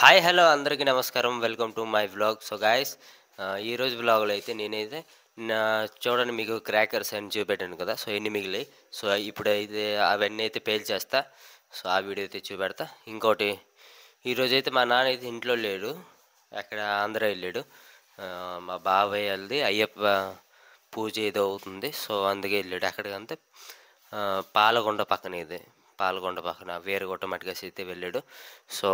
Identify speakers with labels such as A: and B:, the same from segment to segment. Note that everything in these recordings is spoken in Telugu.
A: హాయ్ హలో అందరికీ నమస్కారం. Welcome to my vlog. So guys, ఈరోజు వ్లాగ్లో అయితే నేనైతే నా చూడండి, మీకు క్రాకర్స్ అని చూపెట్టాను కదా. సో ఎన్ని మిగిలాయి. సో ఇప్పుడైతే అవన్నీ అయితే పేల్చేస్తా. సో ఆ వీడియో అయితే చూపెడతా. ఇంకోటి, ఈరోజైతే మా నాన్న అయితే ఇంట్లో లేడు, అక్కడ ఆంధ్ర వెళ్ళాడు. మా బాబాయ్ వాళ్ళది అయ్యప్ప పూజ ఏదో అవుతుంది. సో అందుకే వెళ్ళాడు అక్కడికంతే. పాలగొండ పక్కన, ఇది పాలగొండ పక్కన వేరుగుట్ట మట్టుకేసి అయితే వెళ్ళాడు. సో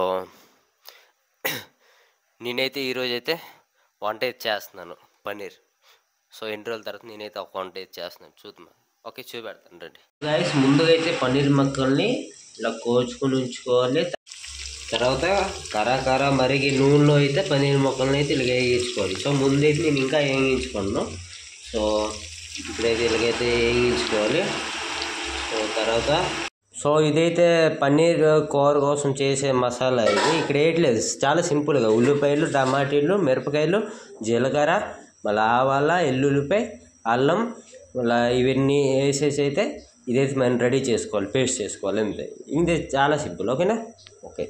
A: నేనైతే ఈరోజైతే వంట అయితే చేస్తున్నాను, పన్నీర్. సో ఎన్ని రోజుల తర్వాత నేనైతే ఒక వంట అయితే చేస్తున్నాను, చూద్దాం. ఓకే, చూపెడతాను రండి గైస్. ముందుగా అయితే పన్నీర్ ముక్కల్ని ఇలా కోచుకొని ఉంచుకోవాలి. తర్వాత కరాకర మరిగి నూనెలో అయితే పన్నీర్ ముక్కల్ని అయితే ఇలాగ వేయించుకోవాలి. సో ముందైతే నేను ఇంకా వేయించుకున్నాను. సో ఇప్పుడైతే ఇలాగైతే వేయించుకోవాలి. సో తర్వాత ఇదైతే పన్నీర్ కూర కోసం చేసే మసాలా. ఇది ఇక్కడ వేయట్లేదు, చాలా సింపుల్గా ఉల్లిపాయలు, టమాటీలు, మిరపకాయలు, జీలకర్ర, మళ్ళీ ఆవాల, ఎల్లుల్లిపాయ, అల్లం, మళ్ళీ ఇవన్నీ వేసేసి అయితే ఇదైతే మనం రెడీ చేసుకోవాలి, పేస్ట్ చేసుకోవాలి. అంతే, ఇది చాలా సింపుల్. ఓకేనా? ఓకే.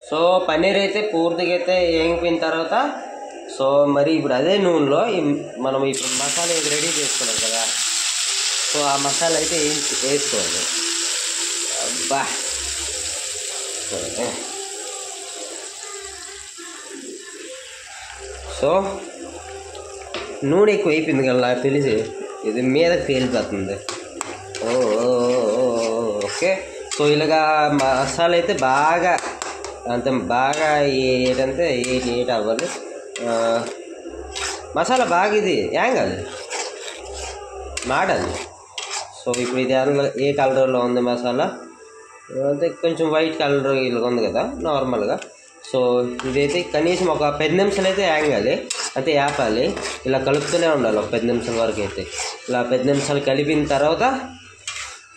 A: సో పన్నీర్ అయితే పూర్తిగా అయితే వేగిపోయిన తర్వాత, సో మరి ఇప్పుడు అదే నూనెలో మనం ఇప్పుడు మసాలా అయితే రెడీ చేసుకున్నాం కదా. సో ఆ మసాలా అయితే వేసుకోవాలి. అబ్బా, సో నూనె ఎక్కువ అయిపోయింది కదా, నాకు తెలిసి ఇది మీదకి తేలిపోతుంది. ఓకే. సో ఇలాగా మసాలా అయితే బాగా అంత బాగా ఏంటంటే ఏటి అవ్వాలి. మసాలా బాగా ఇది ఏం కాదు, మాడాలి. సో ఇప్పుడు ఇది ఏ కలర్లో ఉంది మసాలా అంటే కొంచెం వైట్ కలర్ ఇలా ఉంది కదా నార్మల్గా. సో ఇదైతే కనీసం ఒక 10 నిమిషాలు అయితే వేగాలి, అంటే వేపాలి. ఇలా కలుపుతూనే ఉండాలి ఒక 10 నిమిషాల వరకు అయితే. ఇలా 10 నిమిషాలు కలిపిన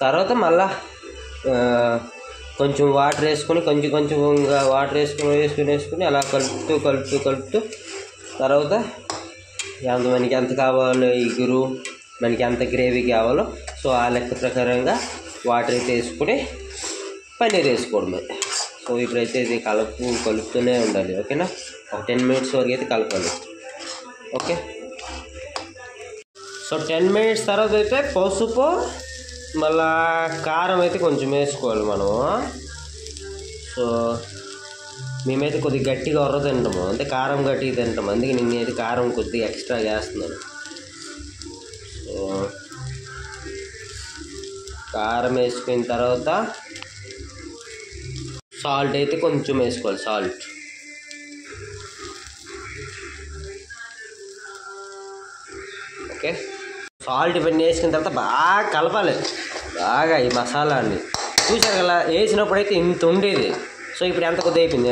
A: తర్వాత మళ్ళా కొంచెం వాటర్ వేసుకొని కొంచెంగా వాటర్ వేసుకొని అలా కలుపుతూ తర్వాత మనకి ఎంత కావాలో ఇగురు, మనకి ఎంత గ్రేవీ కావాలో సో ఆ లెక్క ప్రకారంగా వాటర్ అయితే వేసుకొని పన్నీర్ వేసుకోవడమే. సో ఇప్పుడైతే ఇది కలుపుతూనే ఉండాలి. ఓకేనా? ఒక 10 మినిట్స్ వరకు అయితే కలపాలి. ఓకే. సో 10 మినిట్స్ తర్వాత అయితే పసుపు, మళ్ళా కారం అయితే కొంచెం వేసుకోవాలి మనము. సో మేమైతే కొద్దిగా గట్టిగా ఉర్ర తింటాము, అంటే కారం గట్టిగా తింటాము. అందుకే నేనైతే కారం కొద్దిగా ఎక్స్ట్రా వేస్తున్నాను. సో కారం వేసుకున్న తర్వాత సాల్ట్ అయితే కొంచెం వేసుకోవాలి. Salt okay. సాల్ట్ ఇవన్నీ వేసుకున్న తర్వాత బాగా కలపాలి, బాగా ఈ మసాలాన్ని. చూసారు కదా, వేసినప్పుడు అయితే ఇంత ఉండేది. సో ఇప్పుడు ఎంత కొద్దిగా అయిపోయింది,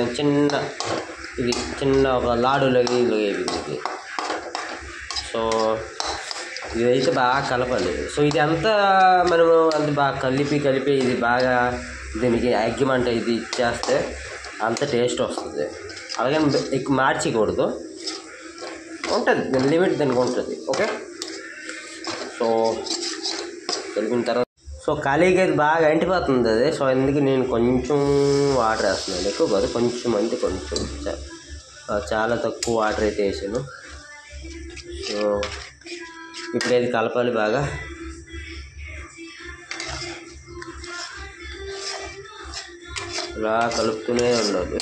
A: చిన్న ఒక లాడులో అయిపోయింది ఇది. సో ఇదైతే బాగా కలపాలి. సో ఇది అంతా మనము అంత బాగా కలిపి ఇది బాగా దీనికి అగ్గిమంట ఇది ఇచ్చేస్తే అంత టేస్ట్ వస్తుంది. అలాగే ఎక్కువ మార్చకూడదు, ఉంటుంది దీని లిమిట్, దానికి ఉంటుంది. ఓకే. సో కలిపిన తర్వాత సో ఖాళీగా అయితే బాగా అంటిపోతుంది అది. సో అందుకే నేను కొంచెం వాటర్ వేస్తున్నాను, ఎక్కువ కాదు, కొంచెం అంటే కొంచెం, చాలా తక్కువ వాటర్ అయితే వేసాను. సో ఇప్పుడైతే కలపాలి బాగా. ఇలా కలుపుతూనే ఉండాలి,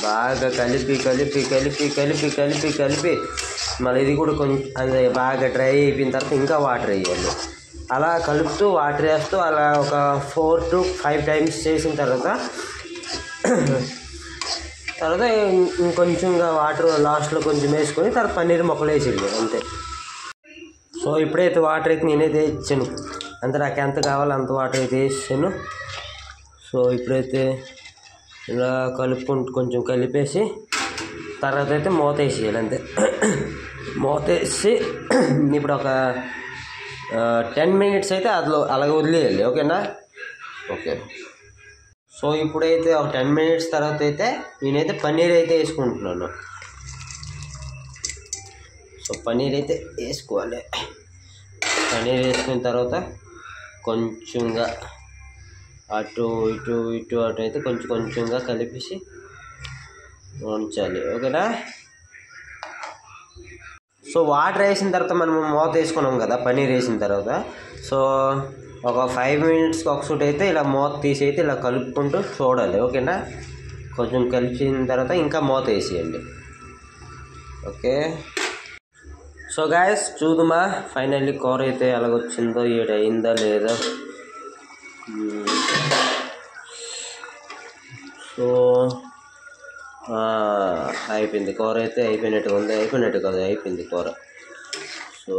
A: బాగా కలిపి మళ్ళీ ఇది కూడా కొంచెం అది బాగా డ్రై అయిపోయిన తర్వాత ఇంకా వాటర్ వేయాలి. అలా కలుపుతూ వాటర్ వేస్తూ అలా ఒక 4 to 5 టైమ్స్ చేసిన తర్వాత ఇంకొంచెంగా వాటర్ లాస్ట్లో కొంచెం వేసుకొని తర్వాత పన్నీర్ ముక్కలు వేసేది అంతే. సో ఇప్పుడైతే వాటర్ అయితే నేనైతే ఇచ్చాను, అంతే నాకు ఎంత కావాలో అంత వాటర్ అయితే వేసాను. సో ఇప్పుడైతే ఇలా కొంచెం కలిపేసి తర్వాత అయితే మూత వేసేయాలి అంతే. మూత వేసి ఇప్పుడు ఒక 10 మినిట్స్ అయితే అలాగే వదిలేయాలి. ఓకేనా? ఓకే. సో ఇప్పుడైతే ఒక 10 మినిట్స్ తర్వాత అయితే నేనైతే పన్నీర్ అయితే వేసుకుంటున్నాను. సో పన్నీర్ అయితే వేసుకోవాలి. పన్నీర్ వేసుకున్న తర్వాత కొంచెంగా అటు ఇటు ఇటు అటు అయితే కొంచెం కొంచెంగా కలిపేసి ఉంచాలి. ఓకేనా? సో వాటర్ వేసిన తర్వాత మనం మూత వేసుకున్నాం కదా పన్నీర్ వేసిన తర్వాత. సో ఒక 5 మినిట్స్కి ఒకసారి అయితే ఇలా మూత తీసి అయితే ఇలా కలుపుకుంటూ చూడాలి. ఓకేనా? కొంచెం కలిపిన తర్వాత ఇంకా మూత వేసేయండి. ఓకే. సో గాయస్ చూద్దామా ఫైనల్లీ కూర అయితే ఎలాగొచ్చిందో, అయిందా లేదా. సో అయిపోయింది కూర అయితే, అయిపోయినట్టుగా ఉంది. అయిపోయినట్టు కదా, అయిపోయింది కూర. సో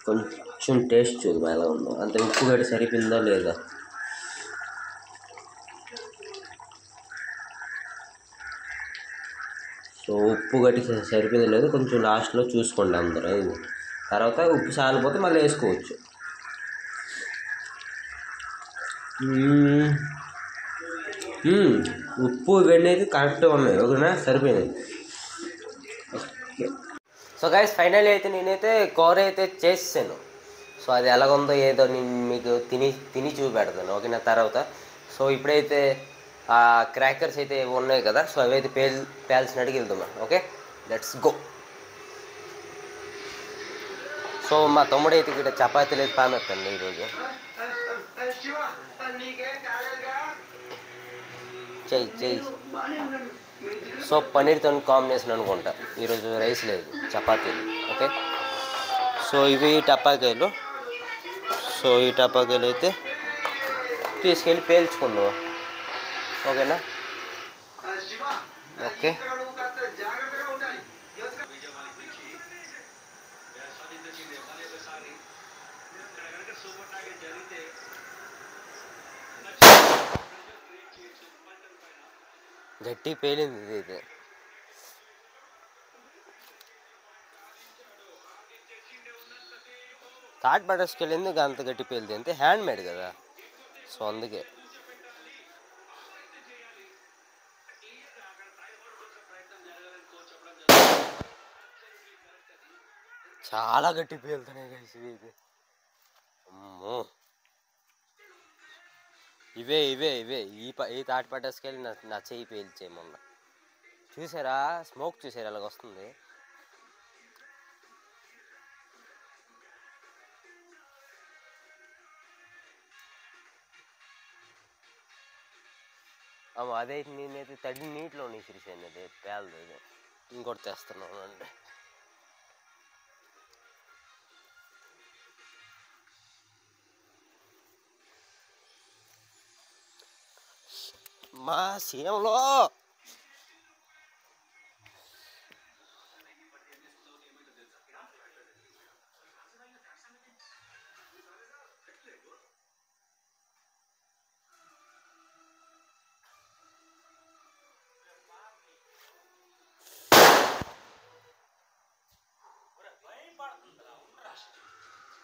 A: కొంచెం టేస్ట్ చూద్దాం ఎలా ఉందో, అంత ఉప్పు గడ్డి సరిపోయిందా లేదా. సో ఉప్పు గట్టి సరిపోయింది లేదు, కొంచెం లాస్ట్లో చూసుకోండి అందరూ. తర్వాత ఉప్పు సాలిపోతే మళ్ళీ వేసుకోవచ్చు. ఉప్పు ఇవన్నీ అయితే కరెక్ట్గా ఉన్నాయి. ఓకేనా? సరిపోయినాయి. సో గైస్ ఫైనల్లీ అయితే నేనైతే కూర అయితే చేసాను. సో అది ఎలాగుందో ఏదో నేను మీకు తిని చూపెడతాను. ఓకేనా? తర్వాత సో ఇప్పుడైతే ఆ క్రాకర్స్ అయితే ఉన్నాయి కదా, సో అవి అయితే పేల్చినట్టుగా వెళ్దామా. Okay, let's go. సో మా తమ్ముడు అయితే ఇక్కడ చపాతీలు అయితే పామెత్తండి ఈరోజు. చెయ్యి. సో పన్నీర్తో కాంబినేషన్ అనుకుంటా ఈరోజు, రైస్ లేదు, చపాతీలు. ఓకే. సో ఇవి టపాకాయలు. సో ఈ టపాకాయలు అయితే తీసుకెళ్ళి పేల్చుకుందాం. ఓకేనా? ఓకే. గట్టి పేలింది ఇది అయితే. థర్డ్ బటర్స్కి వెళ్ళింది అంత గట్టి పేలింది, అంతే హ్యాండ్ మేడ్ కదా, సో అందుకే. చాలా గట్టి పేలుతున్నాయి గైస్ ఇది. అమ్మో, ఇవే ఈ తాటి పట్టేసుకెళ్ళి నా చెయ్యి పేల్చే మొన్న. చూసారా స్మోక్? చూసారా అలాగ వస్తుంది? అదైతే నేనైతే తడి నీటిలో విసిరిసాను, అది పేలదు. ఇంకోటి తెస్తున్నాను అంటే మా సీఎంలో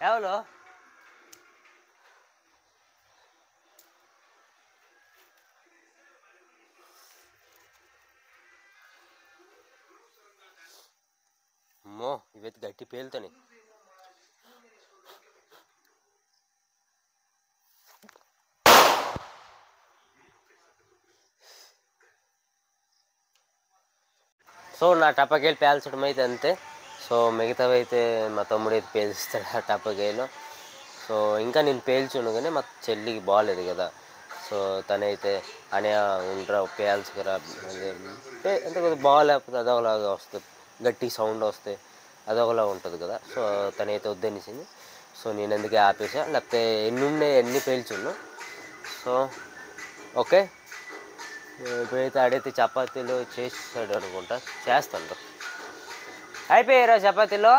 A: ఎవరు అమ్మో, ఇవైతే గట్టి పేలుతాయి. సో నా టపాకాయలు పేల్చడం అయితే అంతే. సో మిగతావి అయితే మా తమ్ముడు అయితే పేల్స్తాడు ఆ టపాకాయలు. సో ఇంకా నేను పేల్చును కానీ మా చెల్లికి బాగాలేదు కదా, సో తనైతే అనే ఉండరా పేల్చుకురా అంటే కొద్దిగా బాగాలేకపోతే అదొకలాగా వస్తుంది, గట్టి సౌండ్ వస్తే అదొకలా ఉంటుంది కదా. సో తనైతే వద్దనిసింది. సో నేను ఎందుకే ఆపేసా, లేకపోతే ఎన్ని పేల్చున్నా. సో ఓకే, ఇప్పుడైతే ఆడైతే చపాతీలు చేసాడు అనుకుంటా, చేస్తాను. అయిపోయారా చపాతీలు?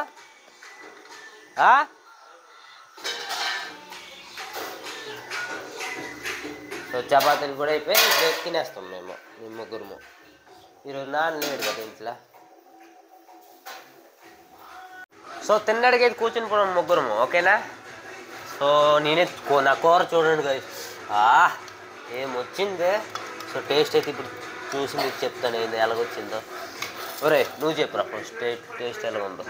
A: సో చపాతీలు కూడా అయిపోయి ఇప్పుడు తినేస్తాం మేము ముగ్గురము. ఈరోజు నాన్న లేడు కదా ఇంట్లో. సో తిన్నడికైతే కూర్చుని పోవడం ముగ్గురము. ఓకేనా? సో నేనే నా కూర చూడండి కదా, ఏమొచ్చిందే. సో టేస్ట్ అయితే ఇప్పుడు చూసి మీకు చెప్తాను ఏంది ఎలాగొచ్చిందో. ఒరే నువ్వు చెప్పురా ఫస్ట్ టేస్ట్ ఎలా ఉందో.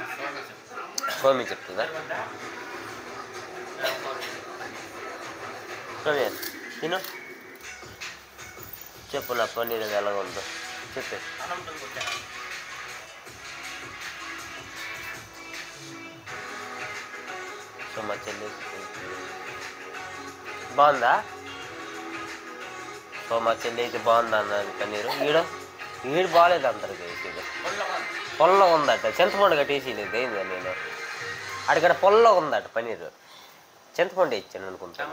A: సో మీకు చెప్తుందా? సమీర్ తిను, చెప్పు నా పన్నీర్ అది ఎలాగ ఉందో చెప్పే. సో మా చెల్లి బాగుందా? సో మా చెల్లి అయితే బాగుందా అన్నది పన్నీరు. ఈడు బాగాలేదు అందరికి. ఇది పొల్లగా ఉందట, చింతపండు కట్టేసి లేదు ఏంది నేను అడిగడ పొల్లగా ఉందట పన్నీరు. చింతపండు ఇచ్చాను అనుకుంటా.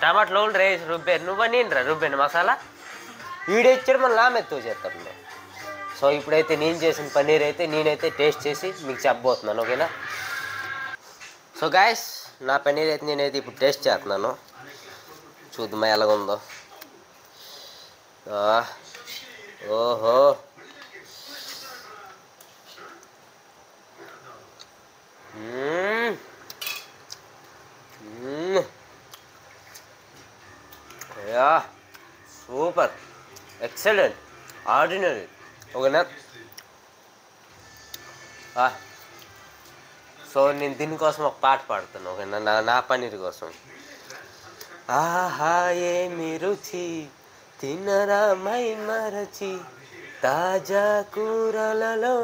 A: టమాటాలు రేసి రుబ్బాను. నువ్వనేంట్రా రుబ్బాను మసాలా ఈడే ఇచ్చాడు, మళ్ళీ నా మెత్తో చేస్తాను. సో ఇప్పుడైతే నేను చేసిన పన్నీర్ అయితే నేనైతే టేస్ట్ చేసి మీకు చెప్పబోతున్నాను, ఓకేనా? సో గాయస్, నా పన్నీర్ అయితే నేనైతే ఇప్పుడు టేస్ట్ చేస్తున్నాను. చూద్దామా ఎలాగుందో. ఓహో, యా సూపర్, ఎక్సలెంట్, ఆర్డినరీ, ఓకేనా? సో నేను దీనికోసం ఒక పాట పాడుతాను, ఓకేనా? నా పన్నీర్ కోసం. ఆహా ఏమి రుచి తినరా మై మరచి, తాజా కూరలలో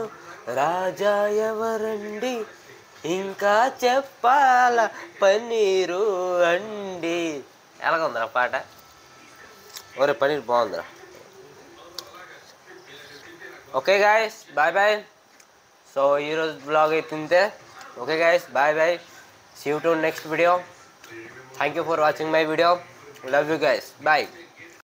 A: రాజా ఎవరండి, ఇంకా చెప్పాల పన్నీరు అండి. ఎలాగుందిరా పాట? ఒరే పన్నీర్ బాగుందిరా. Okay guys, bye bye. So ఈరోజు బ్లాగ్ అయితే ఇంతే. Okay guys, bye bye. See you to next video. Thank you for watching my video. Love you guys. Bye.